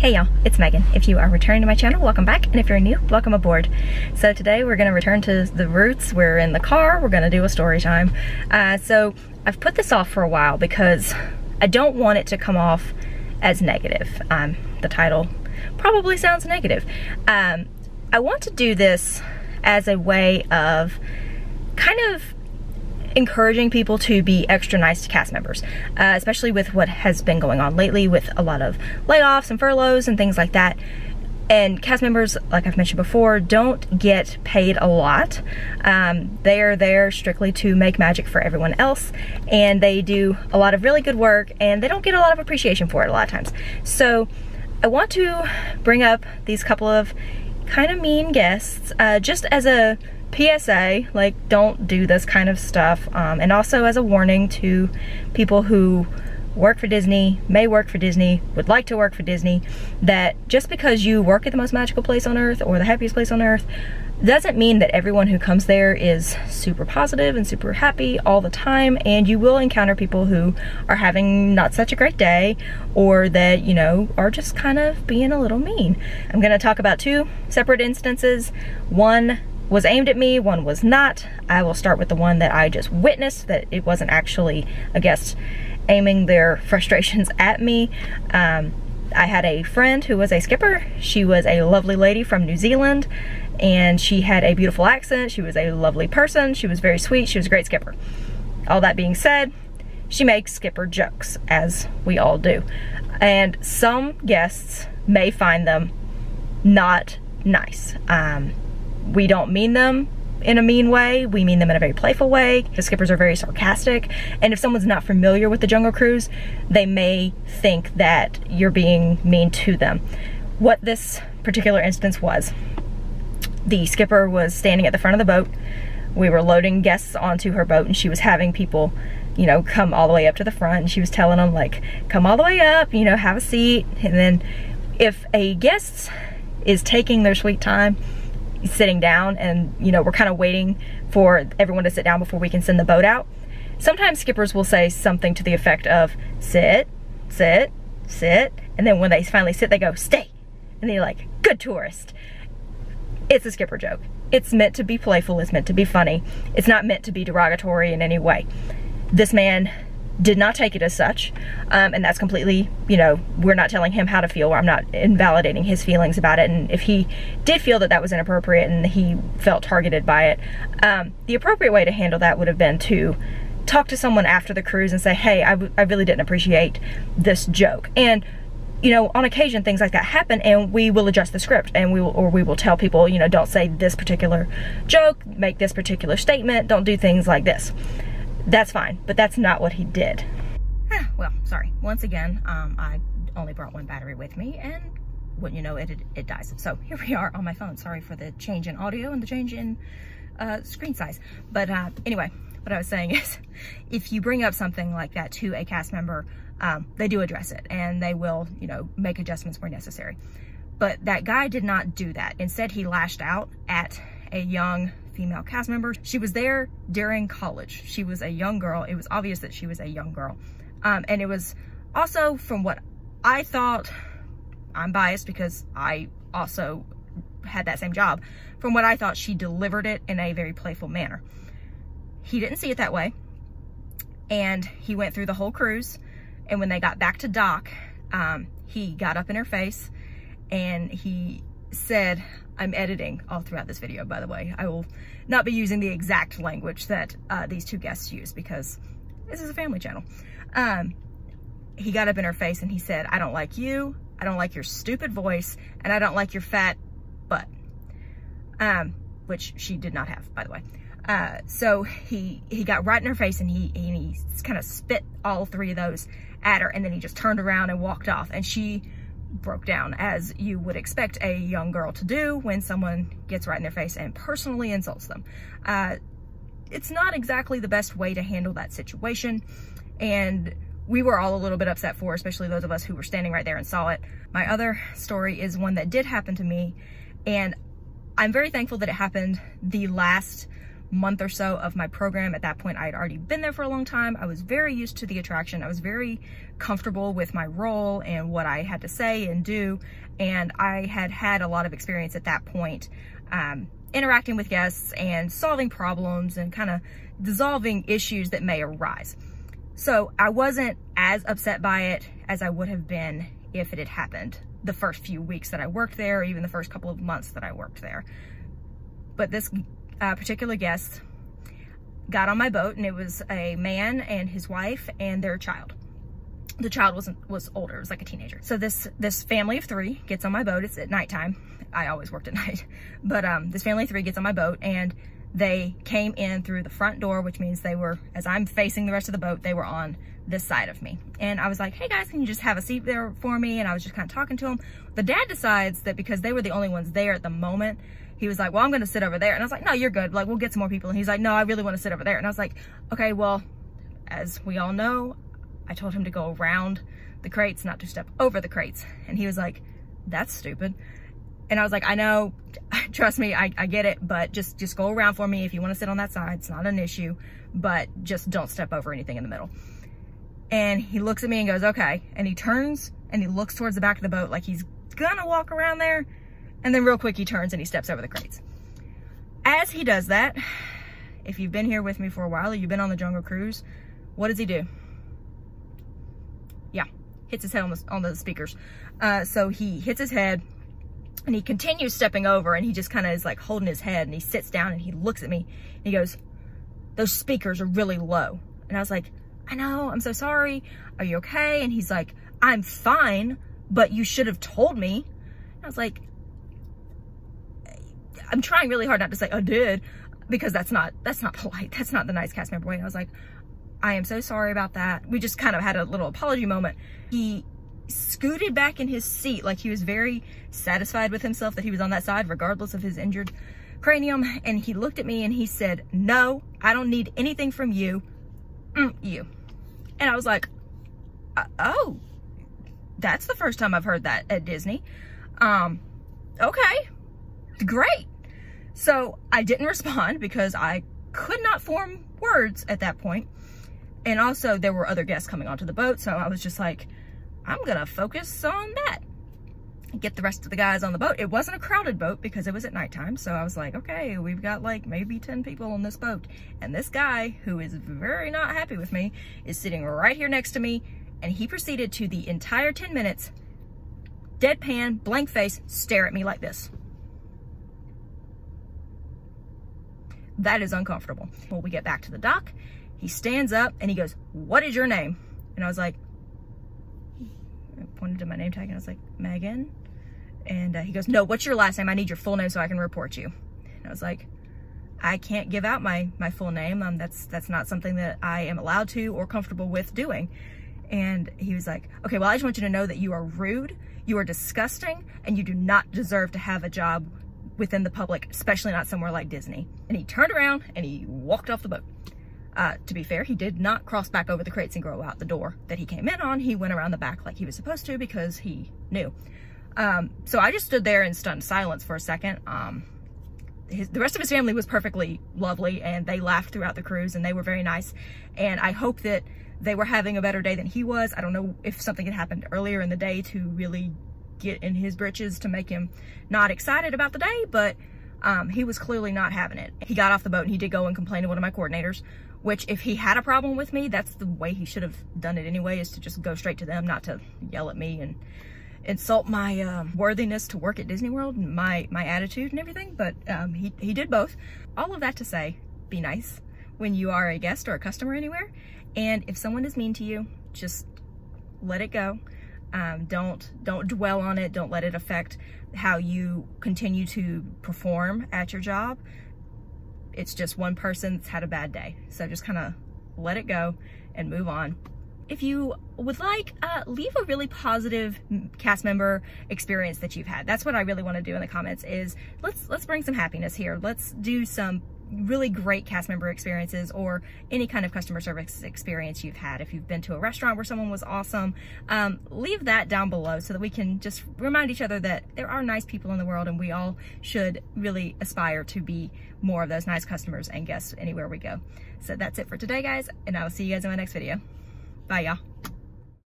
Hey y'all, it's Megan. If you are returning to my channel, welcome back, and if you're new, welcome aboard. So today we're gonna return to the roots. We're in the car, we're gonna do a story time. So I've put this off for a while because I don't want it to come off as negative. The title probably sounds negative. I want to do this as a way of kind of encouraging people to be extra nice to cast members, especially with what has been going on lately with a lot of layoffs and furloughs and things like that. And cast members, like I've mentioned before, don't get paid a lot. They are there strictly to make magic for everyone else, and they do a lot of really good work, and they don't get a lot of appreciation for it a lot of times. So I want to bring up these couple of kind of mean guests, just as a PSA, like, don't do this kind of stuff, and also as a warning to people who work for Disney, may work for Disney, would like to work for Disney, that just because you work at the most magical place on earth or the happiest place on earth doesn't mean that everyone who comes there is super positive and super happy all the time. And you will encounter people who are having not such a great day, or that, you know, are just kind of being a little mean. I'm gonna talk about two separate instances. One was aimed at me, one was not. I will start with the one that I just witnessed, that it wasn't actually a guest aiming their frustrations at me. I had a friend who was a skipper. She was a lovely lady from New Zealand, and she had a beautiful accent. She was a lovely person. She was very sweet. She was a great skipper. All that being said, she makes skipper jokes, as we all do. And some guests may find them not nice. We don't mean them in a mean way. We mean them in a very playful way. The skippers are very sarcastic, and if someone's not familiar with the Jungle Cruise, they may think that you're being mean to them. What this particular instance was, the skipper was standing at the front of the boat. We were loading guests onto her boat, and she was having people, you know, come all the way up to the front, and she was telling them, like, come all the way up, you know, have a seat. And then if a guest is taking their sweet time sitting down, and, you know, we're kind of waiting for everyone to sit down before we can send the boat out, sometimes skippers will say something to the effect of sit, sit, sit, and then when they finally sit, they go stay, and they're like, good tourist. It's a skipper joke. It's meant to be playful, it's meant to be funny. It's not meant to be derogatory in any way. This man did not take it as such, and that's completely, you know, we're not telling him how to feel. I'm not invalidating his feelings about it, and if he did feel that that was inappropriate and he felt targeted by it, the appropriate way to handle that would have been to talk to someone after the cruise and say, hey, I really didn't appreciate this joke. And, you know, on occasion things like that happen, and we will adjust the script, and we will tell people, you know, don't say this particular joke, make this particular statement, don't do things like this. That's fine, but that's not what he did. Well, sorry. Once again, I only brought one battery with me, and wouldn't you know it dies. So here we are on my phone. Sorry for the change in audio and the change in screen size. But anyway, what I was saying is, if you bring up something like that to a cast member, they do address it, and they will, you know, make adjustments where necessary. But that guy did not do that. Instead, he lashed out at a young female cast member. She was there during college. She was a young girl. It was obvious that she was a young girl. And it was also, from what I thought, I'm biased because I also had that same job, from what I thought, she delivered it in a very playful manner. He didn't see it that way, and he went through the whole cruise, and when they got back to dock, he got up in her face and he said, I'm editing all throughout this video, by the way. I will not be using the exact language that these two guests use, because this is a family channel. He got up in her face and he said, I don't like you, I don't like your stupid voice, and I don't like your fat butt. Which she did not have, by the way. So he got right in her face, and he kind of spit all three of those at her, and then he just turned around and walked off, and she broke down, as you would expect a young girl to do when someone gets right in their face and personally insults them. It's not exactly the best way to handle that situation, and we were all a little bit upset for her, especially those of us who were standing right there and saw it. My other story is one that did happen to me, and I'm very thankful that it happened the last month or so of my program. At that point, I had already been there for a long time. I was very used to the attraction. I was very comfortable with my role and what I had to say and do. And I had had a lot of experience at that point, interacting with guests and solving problems and kind of dissolving issues that may arise. So I wasn't as upset by it as I would have been if it had happened the first few weeks that I worked there, or even the first couple of months that I worked there. But this particular guest got on my boat, and it was a man and his wife and their child. The child was older, it was like a teenager. So this family of three gets on my boat. It's at nighttime. I always worked at night. But this family of three gets on my boat, and they came in through the front door, which means they were, as I'm facing the rest of the boat, they were on this side of me. And I was like, hey guys, can you just have a seat there for me? And I was just kind of talking to them. The dad decides that because they were the only ones there at the moment, he was like, well, I'm going to sit over there. And I was like, no, you're good. Like, we'll get some more people. And he's like, no, I really want to sit over there. And I was like, okay, well, as we all know, I told him to go around the crates, not to step over the crates. And he was like, that's stupid. And I was like, I know, trust me, I get it, but just go around for me. If you want to sit on that side, it's not an issue, but just don't step over anything in the middle. And he looks at me and goes, okay. And he turns and he looks towards the back of the boat like he's gonna walk around there. And then real quick, he turns and he steps over the crates. As he does that, if you've been here with me for a while, or you've been on the Jungle Cruise, what does he do? Yeah, hits his head on the speakers. So he hits his head and he continues stepping over, and he just kind of is like holding his head, and he sits down and he looks at me and he goes, those speakers are really low. And I was like, I know, I'm so sorry. Are you okay? And he's like, I'm fine, but you should have told me. And I was like, I'm trying really hard not to say I did, because that's not polite. That's not the nice cast member way. And I was like, I am so sorry about that. We just kind of had a little apology moment. He scooted back in his seat like he was very satisfied with himself that he was on that side, regardless of his injured cranium. And he looked at me and he said, no, I don't need anything from you. You. And I was like, oh, that's the first time I've heard that at Disney. Okay, great. So I didn't respond because I could not form words at that point. And also there were other guests coming onto the boat. So I was just like, I'm gonna focus on that and get the rest of the guys on the boat. It wasn't a crowded boat because it was at nighttime. So I was like, okay, we've got like maybe 10 people on this boat. And this guy, who is very not happy with me, is sitting right here next to me. And he proceeded to the entire 10 minutes, deadpan, blank face, stare at me like this. That is uncomfortable. When we get back to the dock, he stands up and he goes, what is your name? And I was like, I pointed to my name tag and I was like, Meaghan. And he goes, no, what's your last name? I need your full name so I can report you. And I was like, I can't give out my full name. That's not something that I am allowed to or comfortable with doing. And he was like, okay, well, I just want you to know that you are rude, you are disgusting, and you do not deserve to have a job within the public, especially not somewhere like Disney. And he turned around and he walked off the boat. To be fair, he did not cross back over the crates and go out the door that he came in on. He went around the back like he was supposed to because he knew. So I just stood there in stunned silence for a second. The rest of his family was perfectly lovely, and they laughed throughout the cruise, and they were very nice. And I hope that they were having a better day than he was. I don't know if something had happened earlier in the day to really get in his britches to make him not excited about the day, but he was clearly not having it. He got off the boat and he did go and complain to one of my coordinators, which if he had a problem with me, that's the way he should have done it anyway, is to just go straight to them, not to yell at me and insult my worthiness to work at Disney World and my attitude and everything. But he did both. All of that to say, be nice when you are a guest or a customer anywhere. And if someone is mean to you, just let it go. Don't dwell on it. Don't let it affect how you continue to perform at your job. It's just one person that's had a bad day. So just kind of let it go and move on. If you would like, leave a really positive cast member experience that you've had. That's what I really want to do in the comments, is let's bring some happiness here. Let's do some really great cast member experiences or any kind of customer service experience you've had. If you've been to a restaurant where someone was awesome, leave that down below so that we can just remind each other that there are nice people in the world, and we all should really aspire to be more of those nice customers and guests anywhere we go. So that's it for today, guys, and I'll see you guys in my next video. Bye, y'all.